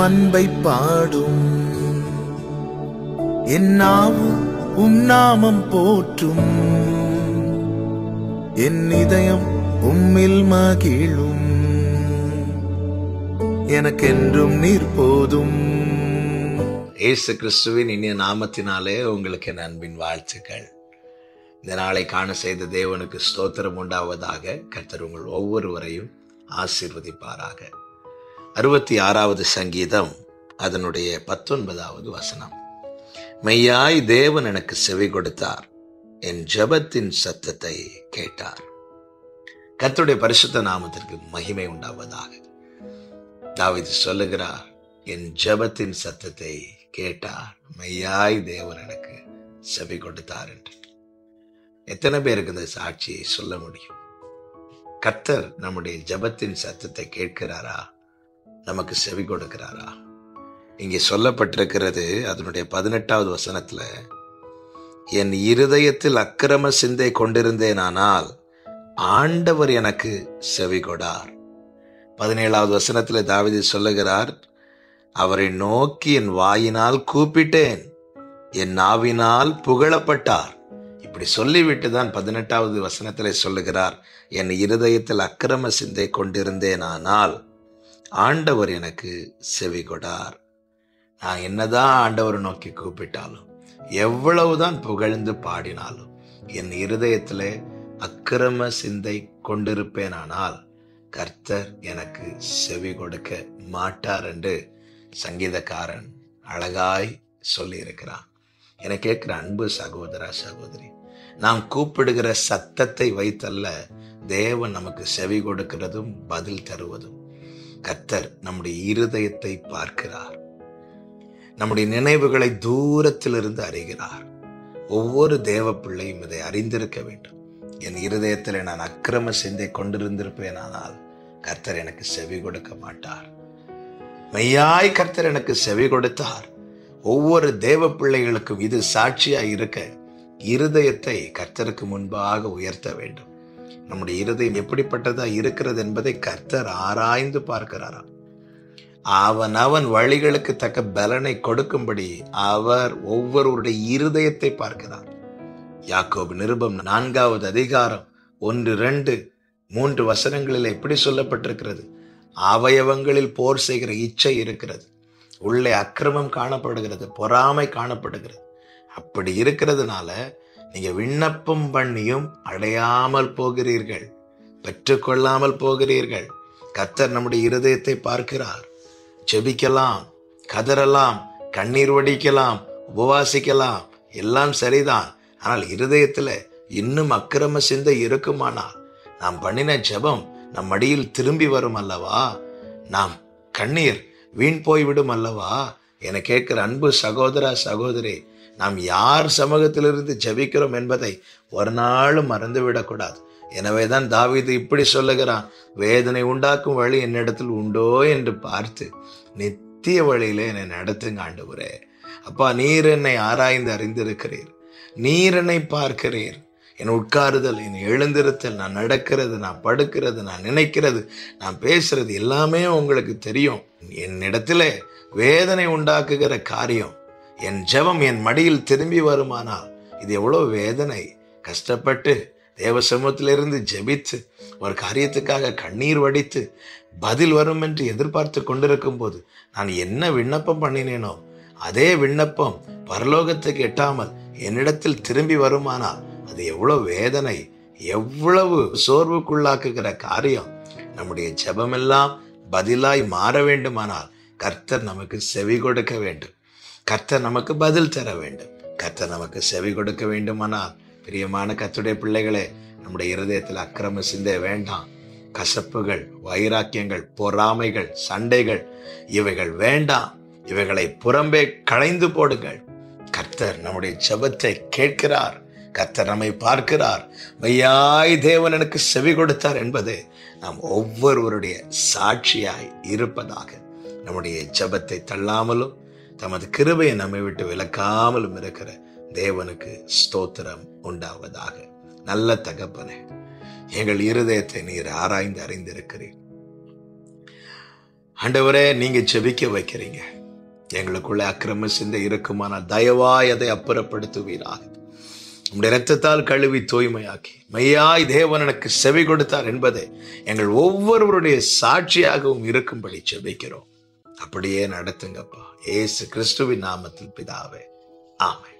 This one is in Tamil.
அன்பை பாடும். என் நாவும் நாமம் போற்றும். என் இதயம் உம்மில் மகிழும். எனக்கென்றும் நீர் போதும். இயேசு கிறிஸ்துவின் இனிய நாமத்தினாலே உங்களுக்கு என் அன்பின் வாழ்த்துக்கள். இந்த நாளை காண செய்த தேவனுக்கு ஸ்தோத்திரம் உண்டாவதாக. கர்த்தர் உங்கள் ஒவ்வொருவரையும் ஆசீர்வதிப்பாராக. 66வது சங்கீதம் அதனுடைய 19வது வசனம். மெய்யாய் தேவன் எனக்கு செவி கொடுத்தார், என் ஜெபத்தின் சத்தத்தை கேட்டார். கர்த்தருடைய பரிசுத்த நாமத்திற்கு மகிமை உண்டாவதாக. தாவீது சொல்லுகிறார், என் ஜெபத்தின் சத்தத்தை கேட்டார், மெய்யாய் தேவன் எனக்கு செவி கொடுத்தார் என்று. எத்தனை பேருக்கு இந்த சாட்சியை சொல்ல முடியும்? கர்த்தர் நம்முடைய ஜெபத்தின் சத்தத்தை கேட்கிறாரா? நமக்கு செவி கொடுக்கிறாரா? இங்கே சொல்லப்பட்டிருக்கிறது அதனுடைய 18வது வசனத்துல, என் இருதயத்தில் அக்கிரம சிந்தை கொண்டிருந்தேனானால் ஆண்டவர் எனக்கு செவி கொடார். 17வது வசனத்துல தாவீது சொல்லுகிறார், அவரை நோக்கி என் வாயினால் கூப்பிட்டேன், என் நாவினால் புகழப்பட்டார். இப்படி சொல்லிவிட்டு தான் 18வது வசனத்திலே சொல்லுகிறார், என் இருதயத்தில் அக்கிரம சிந்தை கொண்டிருந்தேனானால் ஆண்டவர் எனக்கு செவி கொடார். நான் என்னதான் ஆண்டவரை நோக்கி கூப்பிட்டாலும், எவ்வளவுதான் புகழ்ந்து பாடினாலும், என் இருதயத்திலே அக்கிரம சிந்தை கொண்டிருப்பேனானால் கர்த்தர் எனக்கு செவி கொடுக்க மாட்டார் என்று சங்கீதக்காரன் அழகாய் சொல்லி இருக்கிறான். என கேட்கிற அன்பு சகோதரா சகோதரி, நாம் கூப்பிடுகிற சத்தத்தை வைத்தல்ல தேவன் நமக்கு செவி கொடுக்கிறதும் பதில் தருவதும். கர்த்தர் நம்முடைய இருதயத்தை பார்க்கிறார், நம்முடைய நினைவுகளை தூரத்திலிருந்து அறிகிறார். ஒவ்வொரு தேவ பிள்ளையும் இதை அறிந்திருக்க வேண்டும். என் இருதயத்தில் நான் அக்கிரம சிந்தை கொண்டிருந்திருப்பேனானால் கர்த்தர் எனக்கு செவி கொடுக்க மாட்டார். மெய்யாய் கர்த்தர் எனக்கு செவி கொடுத்தார். ஒவ்வொரு தேவ பிள்ளைகளுக்கும் இது சாட்சியாய் இருக்க இருதயத்தை கர்த்தருக்கு முன்பாக உயர்த்த வேண்டும். நம்முடைய இருதயம் எப்படிப்பட்டதா இருக்கிறது என்பதை கர்த்தர் ஆராய்ந்து பார்க்கிறாராம். அவன் வழிகளுக்கு தக்க பலனை கொடுக்கும்படி அவர் ஒவ்வொருவருடைய இருதயத்தை பார்க்கிறார். யாக்கோபு நிருபம் 4வது அதிகாரம் 1, 2, 3 வசனங்களில் எப்படி சொல்லப்பட்டிருக்கிறது? அவயவங்களில் போர் செய்கிற இச்சை இருக்கிறது, உள்ளே அக்கிரமம் காணப்படுகிறது, பொறாமை காணப்படுகிறது. அப்படி இருக்கிறதுனால நீங்க விண்ணப்பம் பண்ணியும் அடையாமல் போகிறீர்கள், பெற்றுக்கொள்ளாமல் போகிறீர்கள். கர்த்தர் நம்முடைய இருதயத்தை பார்க்கிறார். ஜெபிக்கலாம், கதறலாம், கண்ணீர் வடிக்கலாம், உபவாசிக்கலாம், எல்லாம் சரிதான். ஆனால் இருதயத்துல இன்னும் அக்கிரம சிந்தை இருக்குமானால் நாம் பண்ணின ஜெபம் நம் மடியில் திரும்பி வரும் அல்லவா? நாம் கண்ணீர் வீண் போய்விடும் அல்லவா? என கேட்கிற அன்பு சகோதரா சகோதரி, நாம் யார் சமூகத்திலிருந்து ஜெபிக்கிறோம் என்பதை ஒரு நாளும் மறந்துவிடக்கூடாது. எனவேதான் தாவீது இப்படி சொல்லுகிறான், வேதனை உண்டாக்கும் வழி என்னிடத்தில் உண்டோ என்று பார்த்து நித்திய வழியிலே என்னை நடத்துங்க ஆண்டவரே. அப்பா, நீர் என்னை ஆராய்ந்து அறிந்திருக்கிறீர், நீர் என்னை பார்க்கிறீர். என் உட்காருதல், என் எழுந்திருத்தல், நான் நடக்கிறது, நான் படுக்கிறது, நான் நினைக்கிறது, நான் பேசுறது எல்லாமே உங்களுக்கு தெரியும். என்னிடத்திலே வேதனை உண்டாக்குகிற காரியம், என் ஜெபம் என் மடியில் திரும்பி வருமானால் இது எவ்வளவு வேதனை. கஷ்டப்பட்டு தேவ சமூகத்திலிருந்து ஜெபித்து ஒரு காரியத்துக்காக கண்ணீர் வடித்து பதில் வரும் என்று எதிர்பார்த்து கொண்டிருக்கும் போது நான் என்ன விண்ணப்பம் பண்ணினேனோ அதே விண்ணப்பம் பரலோகத்துக்கு எட்டாமல் என்னிடத்தில் திரும்பி வருமானால் அது எவ்வளவு வேதனை, எவ்வளவு சோர்வுக்குள்ளாக்குகிற காரியம். நம்முடைய ஜெபமெல்லாம் பதிலாய் மாற வேண்டுமானால் கர்த்தர் நமக்கு செவி கொடுக்க வேண்டும், கர்த்தர் நமக்கு பதில் தர வேண்டும், கர்த்தர் நமக்கு செவி கொடுக்க வேண்டுமானால் பிரியமான கர்த்தருடைய பிள்ளைகளே, நம்முடைய இருதயத்தில் அக்கிரம சிந்தை வேண்டாம். கசப்புகள், வைராக்கியங்கள், பொறாமைகள், சண்டைகள் இவைகள் வேண்டாம். இவைகளை புறம்பே களைந்து போடுங்கள். கர்த்தர் நம்முடைய ஜெபத்தை கேட்கிறார், கர்த்தர் நம்மை பார்க்கிறார். மெய்யாய் தேவன் எனக்கு செவி கொடுத்தார் என்பது நாம் ஒவ்வொருவருடைய சாட்சியாய் இருப்பதாக. நம்முடைய ஜெபத்தை தள்ளாமலும் தமது கிருபையை நம்மை விட்டு விலக்காமலும் இருக்கிற தேவனுக்கு ஸ்தோத்திரம் உண்டாவதாக. நல்ல தகப்பனே, எங்கள் இருதயத்தை நீர் ஆராய்ந்து அறிந்திருக்கிறீர். ஆண்டவரே, நீங்க ஜெபிக்க வைக்கிறீங்க. எங்களுக்குள்ள அக்கிரம சிந்தை இருக்குமானால் தயவாய் அதை அப்புறப்படுத்துவீராக. உம்முடைய இரத்தத்தால் கழுவி தூய்மையாக்கி மெய்யாய் தேவன் எனக்கு செவி கொடுத்தார் என்பதை எங்கள் ஒவ்வொருவருடைய சாட்சியாகவும் இருக்கும்படி ஜெபிக்கிறோம். அப்படியே நடத்துங்கப்பா. இயேசு கிறிஸ்துவின் நாமத்தில் பிதாவே, ஆமென்.